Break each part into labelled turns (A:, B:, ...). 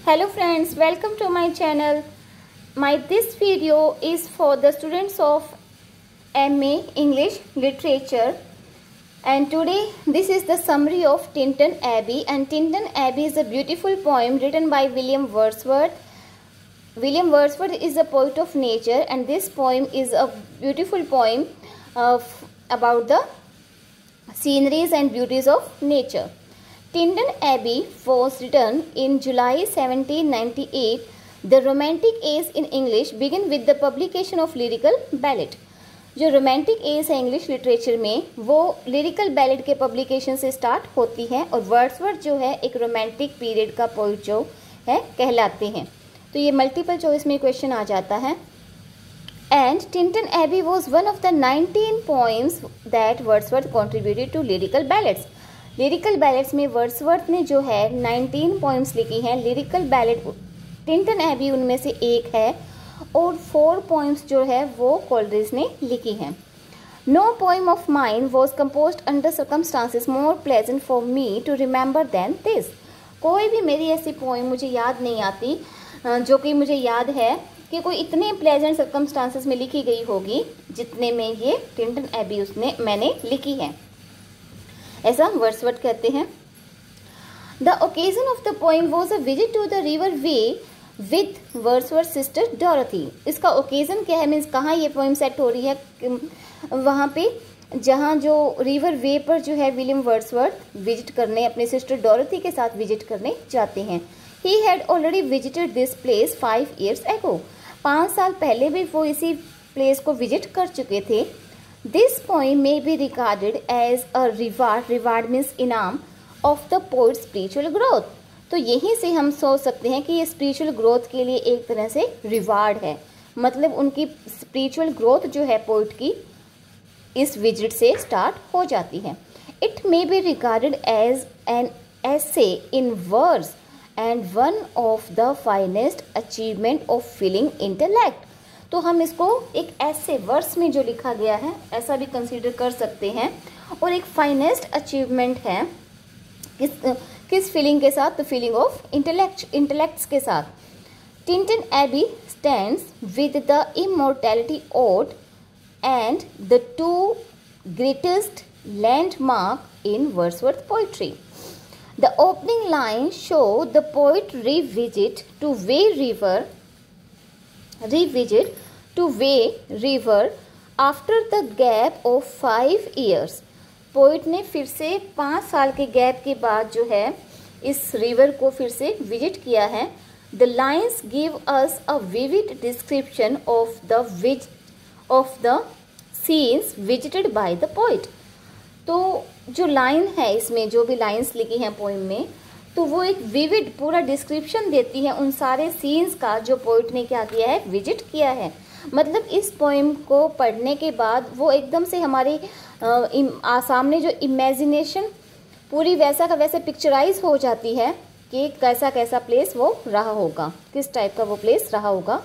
A: Hello friends, welcome to my channel. This video is for the students of MA English Literature, and today this is the summary of Tinton Abbey. And Tinton Abbey is a beautiful poem written by William Wordsworth. William Wordsworth is a poet of nature, and this poem is a beautiful poem about the sceneries and beauties of nature. Tinton Abbey was written in July 1798. The Romantic age in English began with the publication of lyrical ballad. जो romantic as है English literature में वो lyrical ballad के publication से start होती है, और Wordsworth जो है एक रोमांटिक पीरियड का पोइट जो है कहलाते हैं. तो ये मल्टीपल चॉइस में क्वेश्चन आ जाता है. And Tintern Abbey was one of the 19 poems that Wordsworth contributed to lyrical ballads. Lyrical ballads में वर्ड्सवर्थ ने जो है 19 पोएम्स लिखी हैं. लिरिकल बैलेड टिंटन एबी उनमें से एक है, और 4 पोएम्स जो है वो कोलरिज ने लिखी हैं. No poem of mine was composed under circumstances more pleasant for me to remember than this. कोई भी मेरी ऐसी पोएम मुझे याद नहीं आती जो कि मुझे याद है कि कोई इतने प्लेजेंट सर्कमस्टांसेस में लिखी गई होगी जितने में ये टिंटन एबी मैंने लिखी है, ऐसा वर्ड्सवर्थ कहते हैं. The occasion of the poem was a visit to the river Wye with Wordsworth sister Dorothy. इसका ओकेजन क्या है, मीन्स कहाँ ये पोएम सेट हो रही है, वहाँ पे जहाँ जो रिवर वे पर जो है विलियम वर्ड्सवर्थ विजिट करने अपने सिस्टर डॉरथी के साथ विजिट करने जाते हैं. He had already visited this place 5 years ago. 5 साल पहले भी वो इसी प्लेस को विजिट कर चुके थे. This poem may be regarded as a reward means इनाम of the poet spiritual growth. तो यहीं से हम सोच सकते हैं कि ये स्पिरिचुअल ग्रोथ के लिए एक तरह से रिवार्ड है, मतलब उनकी स्पिरिचुअल ग्रोथ जो है पोइट की इस विजिट से स्टार्ट हो जाती है. It may be regarded as an essay in words and one of the finest achievement of feeling intellect. तो हम इसको एक ऐसे वर्ड्स में जो लिखा गया है ऐसा भी कंसीडर कर सकते हैं, और एक फाइनेस्ट अचीवमेंट है किस फीलिंग के साथ, तो फीलिंग ऑफ इंटेलेक्ट्स के साथ. Tintern Abbey stands with the immortality ode and the 2 greatest landmark in Wordsworth poetry. The opening lines show the poet revisit to Way River after the gap of 5 years. Poet ने फिर से 5 साल के gap के बाद जो है इस रिवर को फिर से विजिट किया है. The lines give us a vivid description of the scenes visited by the poet. तो जो लाइन है इसमें, जो भी लाइन्स लिखी हैं पोइम में, तो वो एक विविड पूरा डिस्क्रिप्शन देती है उन सारे सीन्स का जो पोइट ने क्या किया है, विजिट किया है. मतलब इस पोइम को पढ़ने के बाद वो एकदम से हमारे सामने जो इमेजिनेशन पूरी वैसा का वैसे पिक्चराइज हो जाती है कि कैसा कैसा प्लेस वो रहा होगा, किस टाइप का वो प्लेस रहा होगा.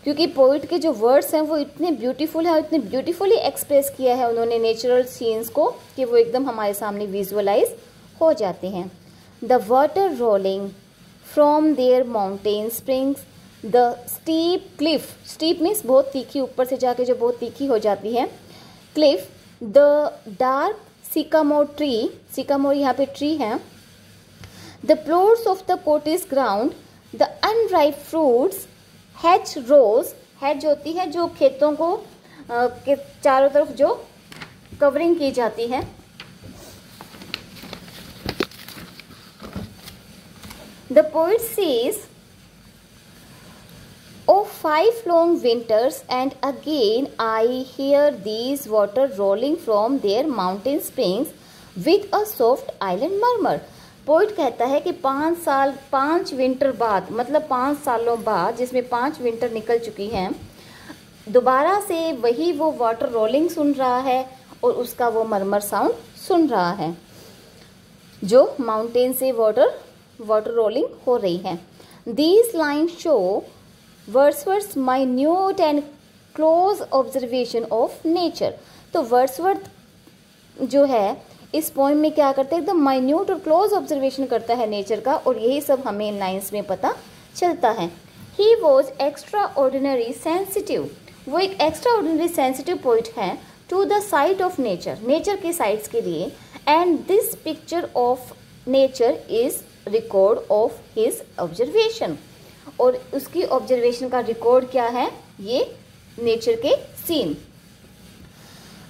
A: क्योंकि पोइट के जो वर्ड्स हैं वो इतने ब्यूटीफुल है, इतने ब्यूटीफुली एक्सप्रेस किया है उन्होंने नेचुरल सीन्स को कि वो एकदम हमारे सामने विजुअलाइज हो जाते हैं. The water rolling from their mountain springs the steep cliff. Steep means बहुत तीखी, ऊपर से जाके जो बहुत तीखी हो जाती है. Cliff the dark sycamore tree, sycamore यहाँ पे ट्री है. The plots of the cottage ground the unripe fruits hedgerows. Hedge होती है जो खेतों को के चारों तरफ जो कवरिंग की जाती है. The poet says Oh, 5 long winters, and again I hear these water rolling from their mountain springs with a soft island murmur. Poet कहता है कि 5 विंटर बाद, मतलब 5 सालों बाद जिसमें 5 विंटर निकल चुकी हैं, दोबारा से वही वो वाटर रोलिंग सुन रहा है और उसका वो मरमर साउंड सुन रहा है जो माउंटेन से वाटर रोलिंग हो रही है. These lines show Wordsworth minute and close observation of nature. तो वर्ड्सवर्थ जो है इस पोइम में क्या करता है, एकदम माइन्यूट और क्लोज ऑब्जर्वेशन करता है नेचर का, और यही सब हमें इन लाइन्स में पता चलता है। He was extraordinary sensitive, वो एक एक्स्ट्रा ऑर्डिनरी सेंसिटिव पोइट है, to the sight of nature, nature के साइट्स के लिए, and this picture of nature is record of his observation, और उसकी ऑब्जर्वेशन का रिकॉर्ड क्या है, ये नेचर के सीन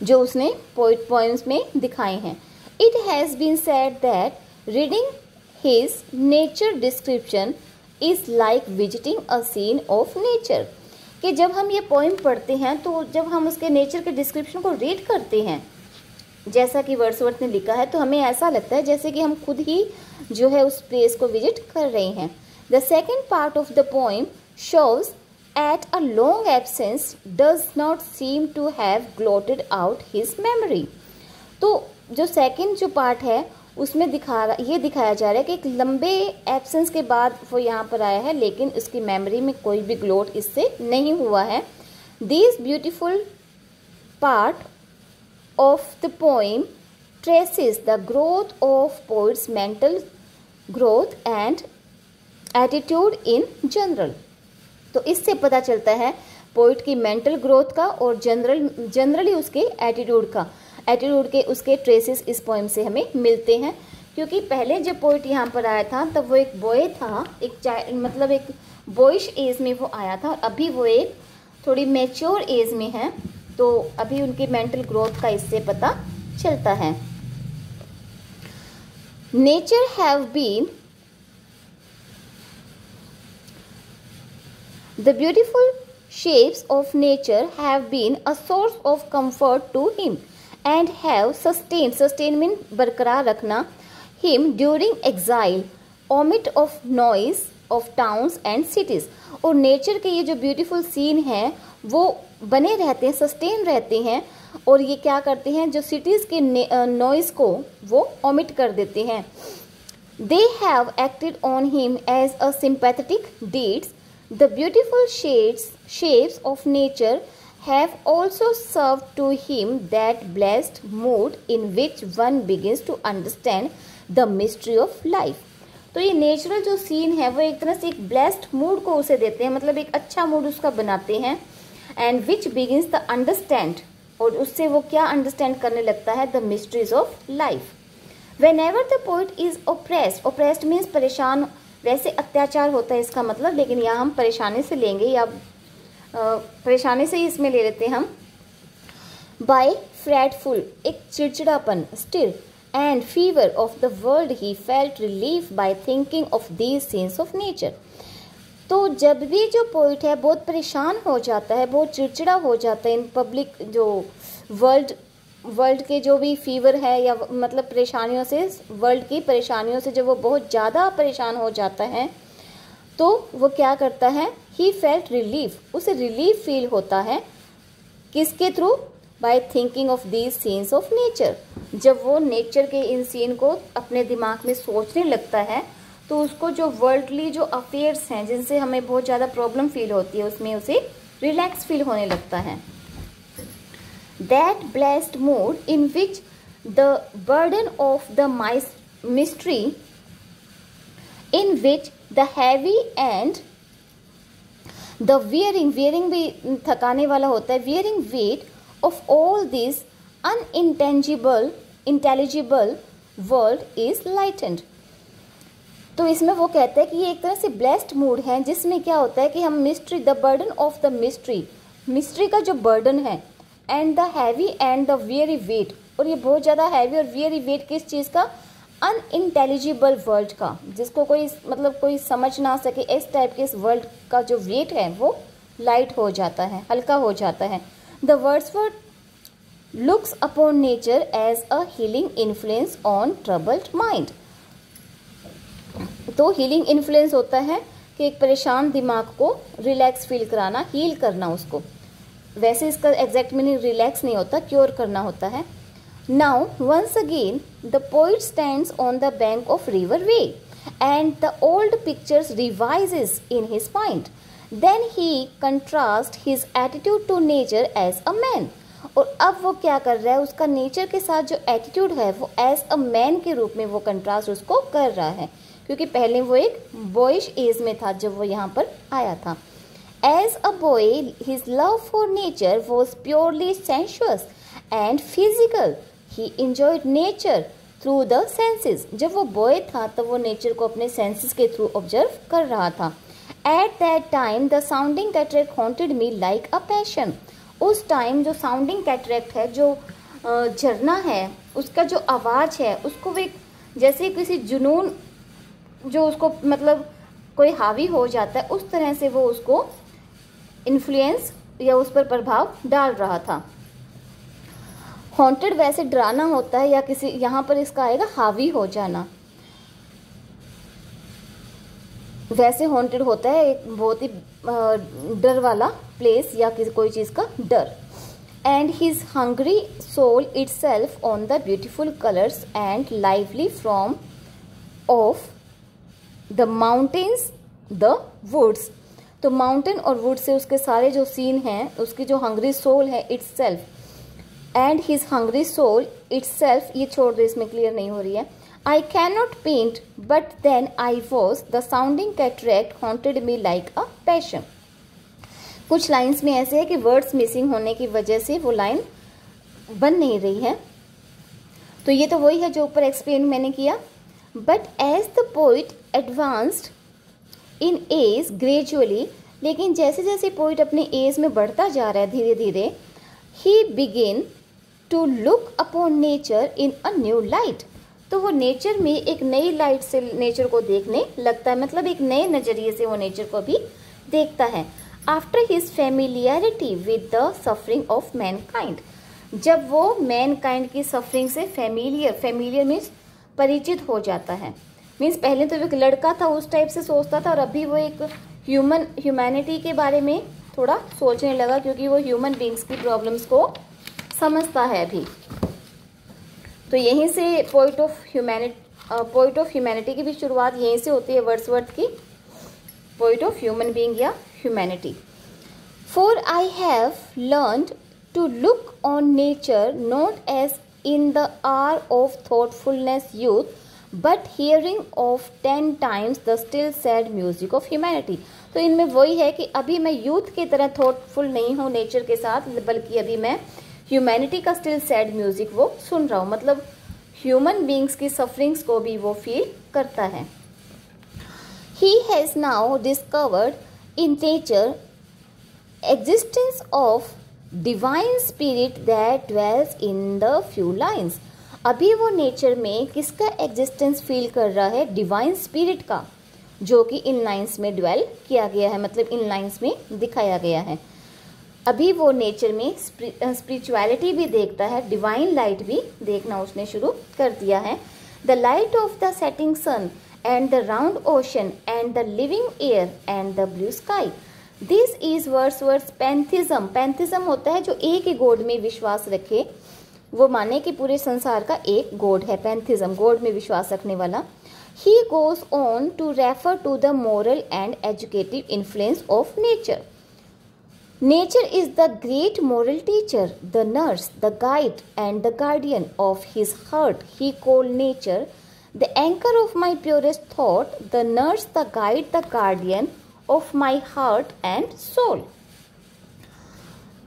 A: जो उसने पोइम्स में दिखाए हैं। It has been said that reading his nature description is like visiting a scene of nature, कि जब हम ये पोइम पढ़ते हैं तो जब हम उसके नेचर के डिस्क्रिप्शन को रीड करते हैं, जैसा कि वर्ड्सवर्थ ने लिखा है, तो हमें ऐसा लगता है जैसे कि हम खुद ही जो है उस प्लेस को विजिट कर रहे हैं। The second part of the poem shows at a long absence does not seem to have blotted out his memory। तो जो सेकंड जो पार्ट है उसमें ये दिखाया जा रहा है कि एक लंबे एब्सेंस के बाद वो यहाँ पर आया है, लेकिन उसकी मेमोरी में कोई भी ग्लोट इससे नहीं हुआ है। This beautiful part of the poem traces the growth of poets mental growth and attitude in general. तो इससे पता चलता है पोइट की मेंटल ग्रोथ का और जनरली उसके एटीट्यूड के उसके ट्रेसेस इस पोइम से हमें मिलते हैं। क्योंकि पहले जब पोइट यहाँ पर आया था तब वो एक बॉय था, एक बॉयश एज में वो आया था, और अभी वो एक थोड़ी मैच्योर एज में है, तो अभी उनकी मेंटल ग्रोथ का इससे पता चलता है। Nature have been The beautiful shapes of nature have been a source of comfort to him and have sustained mean बरकरार रखना, him during exile, amid of noise of towns and cities। और nature के ये जो beautiful scene है वो बने रहते हैं, सस्टेन रहते हैं, और ये क्या करते हैं, जो सिटीज़ के नॉइज़ को वो ओमिट कर देते हैं। They have acted on him as a sympathetic deeds। The beautiful shapes of nature have also served to him that blessed mood in which one begins to understand the mystery of life। तो ये natural जो scene है वो एक तरह से एक blessed mood को उसे देते हैं, मतलब एक अच्छा मूड उसका बनाते हैं, and which begins the understand, और उससे वो क्या अंडरस्टैंड करने लगता है, the mysteries of life. When ever the poet is oppressed, oppressed means परेशान, वैसे अत्याचार होता है इसका मतलब, लेकिन यहाँ हम परेशानी से लेंगे, या परेशानी से ही इसमें ले लेते हैं हम। बाय फ्रेटफुल, एक चिड़चिड़ापन, stir and fever of the world he felt relief by thinking of these scenes of nature. तो जब भी जो पोइट है बहुत परेशान हो जाता है, बहुत चिड़चिड़ा हो जाता है इन पब्लिक जो वर्ल्ड के जो भी फीवर है, या मतलब परेशानियों से, वर्ल्ड की परेशानियों से जब वो बहुत ज़्यादा परेशान हो जाता है तो वो क्या करता है, ही फेल्ट रिलीफ, उसे रिलीफ फील होता है, किसके through, by thinking of these scenes of nature. जब वो नेचर के इन सीन को अपने दिमाग में सोचने लगता है तो उसको जो वर्ल्डली जो अफेयर्स हैं जिनसे हमें बहुत ज़्यादा प्रॉब्लम फील होती है उसमें उसे रिलैक्स फील होने लगता है। That blessed mood in which the burden of the mystery, in which the heavy and the wearing भी थकाने वाला होता है, wearing weight of all this intelligible world is lightened। तो इसमें वो कहता है कि ये एक तरह से ब्लेस्ड मूड है जिसमें क्या होता है कि हम mystery, the burden of the mystery का जो बर्डन है, and the heavy and the weary weight, और ये बहुत ज़्यादा हैवी और वियरी वेट किस चीज़ का, अनइंटेलिजिबल वर्ल्ड का, जिसको कोई समझ ना सके, इस टाइप के इस वर्ल्ड का जो वेट है वो लाइट हो जाता है, हल्का हो जाता है। The Wordsworth looks upon nature as a healing influence on troubled mind. तो हीलिंग इन्फ्लुएंस होता है कि एक परेशान दिमाग को रिलैक्स फील कराना, हील करना उसको। वैसे इसका एग्जैक्ट मीनिंग रिलैक्स नहीं होता, क्योर करना होता है। Now once again the poet stands on the bank of river Wye and the old pictures revises in his mind, then he contrast his attitude to nature as a man. और अब वो क्या कर रहा है, उसका नेचर के साथ जो एटीट्यूड है वो एज अ मैन के रूप में वो कंट्रास्ट उसको कर रहा है, क्योंकि पहले वो एक बॉयिश एज में था जब वो यहाँ पर आया था। As a boy his love for nature was purely sensuous and physical. He enjoyed nature through the senses. जब वो बॉय था तब वो नेचर को अपने सेंसेस के थ्रू ऑब्जर्व कर रहा था। At that time the sounding cataract haunted me like a passion. उस टाइम जो साउंडिंग कैटरेक्ट है, जो झरना है, उसका जो आवाज़ है, उसको वो एक जैसे किसी जुनून जो उसको मतलब कोई हावी हो जाता है, उस तरह से वो उसको इन्फ्लुएंस या उस पर प्रभाव डाल रहा था। हॉन्टेड वैसे डराना होता है, या किसी यहाँ पर इसका आएगा हावी हो जाना। वैसे हॉन्टेड होता है एक बहुत ही डर वाला प्लेस या किसी कोई चीज़ का डर। And his hungry soul itself on the beautiful colours and lively from of the mountains the woods. तो माउंटेन और वुड से उसके सारे जो सीन हैं, उसकी जो हंग्री सोल है itself, and his hungry soul itself, ये छोड़ दो, इसमें क्लियर नहीं हो रही है। I cannot paint, but then I was the sounding cataract haunted me like a passion. कुछ लाइन्स में ऐसे है कि वर्ड्स मिसिंग होने की वजह से वो लाइन बन नहीं रही है, तो ये तो वही है जो ऊपर एक्सप्लेन मैंने किया। But as the poet advanced in age gradually, लेकिन जैसे जैसे पोइट अपने एज में बढ़ता जा रहा है धीरे धीरे, he begin to look upon nature in a new light. तो वो नेचर में एक नई लाइट से नेचर को देखने लगता है, मतलब एक नए नज़रिए से वो नेचर को भी देखता है। After his familiarity with the suffering of Mankind, जब वो मैनकाइंड की सफरिंग से फेमिलियर मीन्स परिचित हो जाता है। मीन्स पहले तो वो एक लड़का था, उस टाइप से सोचता था, और अभी वो एक ह्यूमैनिटी के बारे में थोड़ा सोचने लगा, क्योंकि वो ह्यूमन बींग्स की प्रॉब्लम्स को समझता है अभी। तो यहीं से पोइट ऑफ ह्यूमैनिटी की भी शुरुआत यहीं से होती है, वर्ड्सवर्थ की पोइट ऑफ ह्यूमन बीइंग या humanity. For I have learned to look on nature not as in the hour of thoughtfulness youth, but hearing of 10 times the still sad music of humanity. तो इनमें वही है कि अभी मैं youth की तरह थॉटफुल नहीं हूँ नेचर के साथ, बल्कि अभी मैं ह्यूमैनिटी का स्टिल सैड म्यूजिक वो सुन रहा हूँ, मतलब ह्यूमन बींग्स की सफरिंग्स को भी वो फील करता है। He has now discovered in nature existence of divine spirit that dwells in the few lines. अभी वो नेचर में किसका एग्जिस्टेंस फील कर रहा है? डिवाइन स्पिरिट का, जो कि इन लाइन्स में ड्वेल किया गया है, मतलब इन लाइन्स में दिखाया गया है। अभी वो नेचर में स्पिरिचुअलिटी भी देखता है, डिवाइन लाइट भी देखना उसने शुरू कर दिया है। The light of the setting sun and the round ocean and the living air and the blue sky, this is Wordsworth pantheism. Pantheism होता है जो एक ही गॉड में विश्वास रखे, वो माने कि पूरे संसार का एक गॉड है। पैंथिज्म, गॉड में विश्वास रखने वाला। He goes on to refer to the moral and educative influence of nature. Nature is the great moral teacher, the nurse, the guide and the guardian of his heart. He called nature the anchor of my purest thought, the nurse, the guide, the guardian of my heart and soul.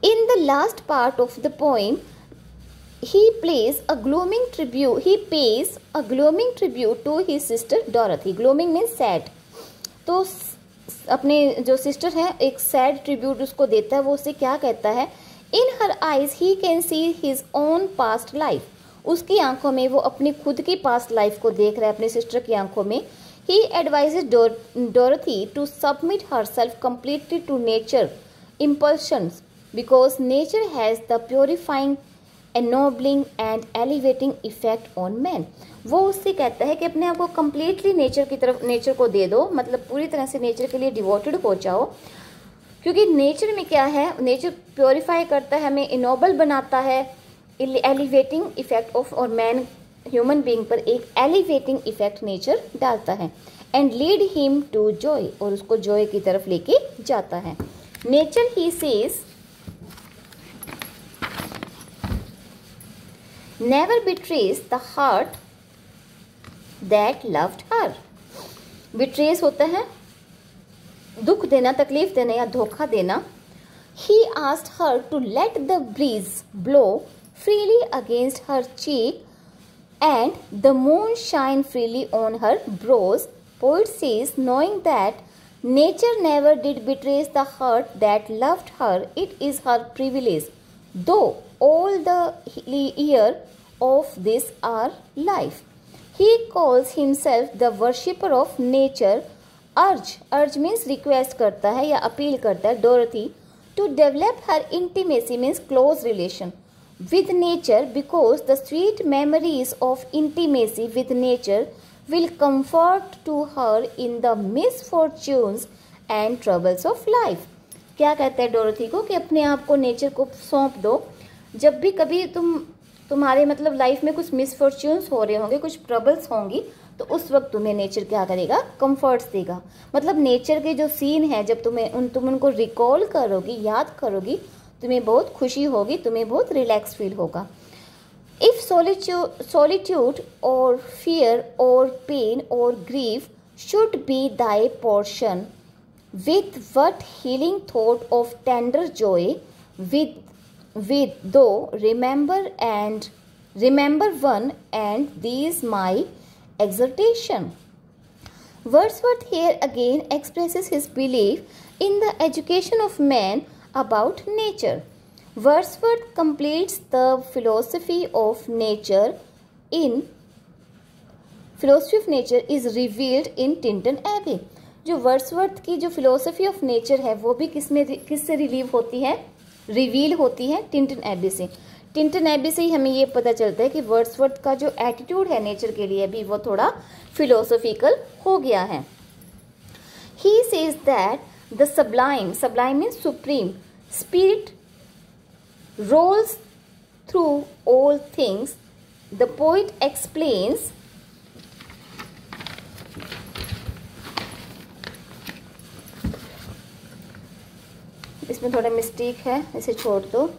A: In the last part of the poem, he pays a glowing tribute to his sister Dorothy. Glowing means sad. तो अपने जो sister है एक sad tribute उसको देता है। वो उससे क्या कहता है? In her eyes he can see his own past life. उसकी आंखों में वो अपनी खुद की पास्ट लाइफ को देख रहा है, अपनी सिस्टर की आंखों में। He advises Dorothy to submit herself completely to nature impulsions, because nature has the purifying, ennobling and elevating effect on man. वो उससे कहता है कि अपने आप को कम्प्लीटली नेचर की तरफ, नेचर को दे दो, मतलब पूरी तरह से नेचर के लिए डिवोटेड हो जाओ, क्योंकि नेचर में क्या है? नेचर प्योरीफाई करता है, हमें इनोबल बनाता है, एलिवेटिंग इफेक्ट ऑफ, और मैन ह्यूमन बीइंग पर एक एलिवेटिंग इफेक्ट नेचर डालता है। And lead him to joy, और उसको जॉय की तरफ लेके जाता है। Nature he says never betrays the heart that loved her. Betrays होता है दुख देना, तकलीफ देना या धोखा देना. He asked her to let the breeze blow freely against her cheek and the moon shine freely on her brows. Poet says, knowing that nature never did betray the heart that loved her, it is her privilege, though all the year of this our life. He calls himself the worshipper of nature. Urge means request करता है या appeal करता है Dorothy to develop her intimacy means close relation with nature, because the sweet memories of intimacy with nature will comfort to her in the misfortunes and troubles of life. क्या कहते हैं डोरथी को कि अपने आप को नेचर को सौंप दो. जब भी कभी तुम्हारे मतलब लाइफ में कुछ मिसफॉर्च्यून्स हो रहे होंगे, कुछ ट्रबल्स होंगी, तो उस वक्त तुम्हें नेचर क्या करेगा, कंफर्ट्स देगा. मतलब नेचर के जो सीन है जब तुम उनको रिकॉल करोगी, याद करोगी, तुम्हें बहुत खुशी होगी, तुम्हें बहुत रिलैक्स फील होगा. If solitude or fear or pain or grief should be thy portion, with what healing thought of tender joy, with though remember one and these my exhortation. Wordsworth here again expresses his belief in the education of man about nature. Wordsworth completes the philosophy of nature is revealed in Tinton Abbey. जो Wordsworth की जो philosophy of nature है वो भी किससे relieve होती है, reveal होती है टिंटन एबी से. टिंटन एबी से ही हमें ये पता चलता है कि वर्ड्सवर्थ का जो एटीट्यूड है नेचर के लिए भी वो थोड़ा फिलोसॉफिकल हो गया है. He says that the sublime means supreme spirit rolls through all things. The poet explains इसमें थोड़ा मिस्टेक है, इसे छोड़ दो.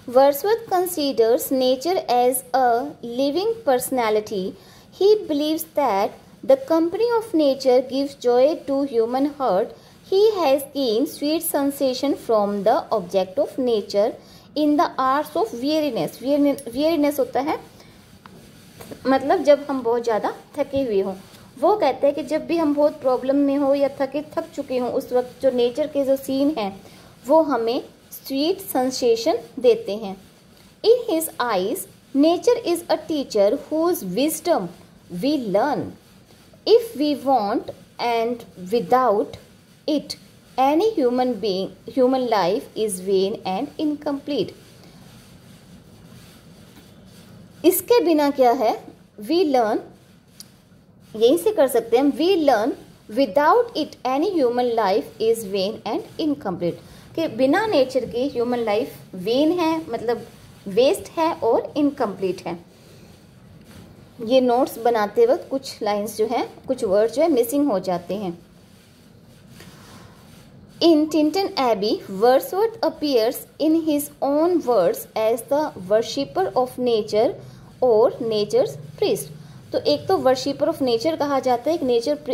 A: Wordsworth considers nature as a living personality. He believes that the company of nature gives joy to human heart. He has gained sweet sensation from the object of nature in the hours of weariness. Weariness होता है मतलब जब हम बहुत ज़्यादा थके हुए हों. वो कहते हैं कि जब भी हम बहुत प्रॉब्लम में हो या थक चुके हों, उस वक्त जो नेचर के जो सीन हैं वो हमें स्वीट सेंसेशन देते हैं. In his eyes nature is a teacher whose wisdom we learn if we want, and without it any human life is vain and incomplete. इसके बिना क्या है, वी लर्न, यहीं से कर सकते हैं हम, we learn without it any human life is vain and incomplete. कि बिना नेचर के ह्यूमन लाइफ वेन है मतलब वेस्ट है और इनकम्प्लीट है. ये नोट्स बनाते वक्त कुछ लाइंस जो है, कुछ वर्ड जो है मिसिंग हो जाते हैं. In Tintern Abbey Wordsworth appears in his own words as the worshipper of nature और नेचर्स प्रिस्ट. तो एक तो वर्शिपर ऑफ नेचर कहा जाता है, एक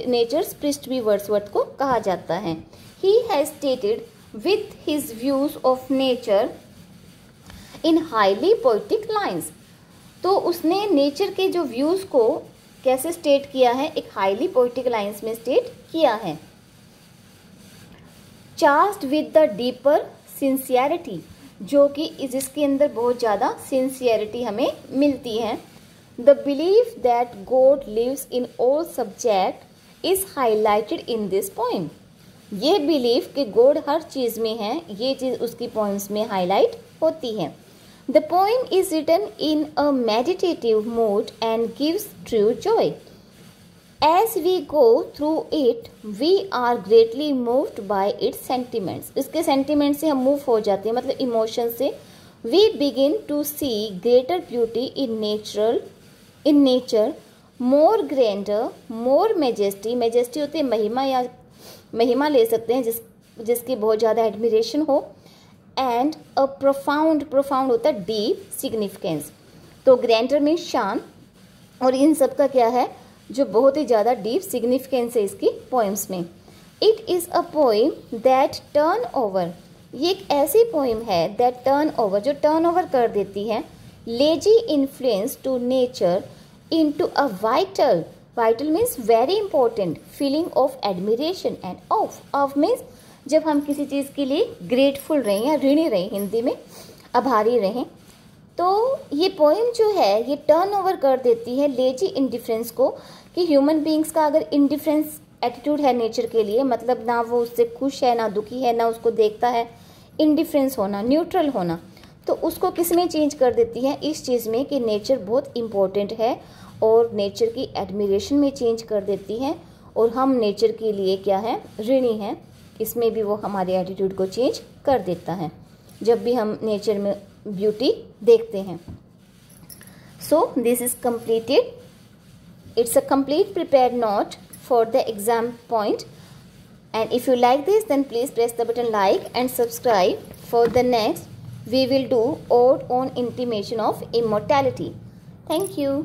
A: नेचर्स प्रिस्ट भी वर्ड्सवर्थ को कहा जाता है. He has stated with his views of nature in highly poetic lines. तो उसने नेचर के जो व्यूज को कैसे स्टेट किया है, एक हाईली पोएटिक लाइंस में स्टेट किया है. Charged with the deeper sincerity, जो कि जिसके अंदर बहुत ज़्यादा सिंसियरिटी हमें मिलती है. The belief that God lives in all subject is highlighted in this poem. ये बिलीफ कि गॉड हर चीज़ में है, ये चीज़ उसकी पोइम्स में हाईलाइट होती है. The poem is written in a meditative mood and gives true joy. As we go through it we are greatly moved by its sentiments. इसके सेंटिमेंट से हम मूव हो जाते हैं, मतलब इमोशन से. We begin to see greater beauty in nature, more grander, more majesty. Majesty होती है महिमा या महिमा ले सकते हैं जिसकी बहुत ज़्यादा एडमिरेशन हो. एंड अ प्रोफाउंड होता है डीप सिग्निफिकेंस. तो ग्रैंडर मीन्स शान, और इन सब का क्या है जो बहुत ही ज़्यादा डीप सिग्निफिकेंस है इसकी पोइम्स में। It is a poem that turn over, ये एक ऐसी पोइम है दैट टर्न ओवर, जो टर्न ओवर कर देती है lazy influence to nature into a vital, vital means very important feeling of admiration and of means जब हम किसी चीज़ के लिए ग्रेटफुल रहें या ऋणी रहें, हिंदी में आभारी रहें, तो ये पोइम जो है ये टर्न ओवर कर देती है लेजी इंडिफरेंस को, कि ह्यूमन बींग्स का अगर इंडिफरेंस एटीट्यूड है नेचर के लिए, मतलब ना वो उससे खुश है ना दुखी है ना उसको देखता है, इंडिफरेंस होना, न्यूट्रल होना, तो उसको किस में चेंज कर देती है, इस चीज़ में कि नेचर बहुत इम्पोर्टेंट है और नेचर की एडमिरेशन में चेंज कर देती है, और हम नेचर के लिए क्या है ऋणी हैं, इसमें भी वो हमारे एटीट्यूड को चेंज कर देता है जब भी हम नेचर में ब्यूटी देखते हैं। So this is completed. It's a complete prepared note for the exam point. And if you like this, then please press the button like and subscribe. For the next, we will do ode on intimation of immortality. Thank you.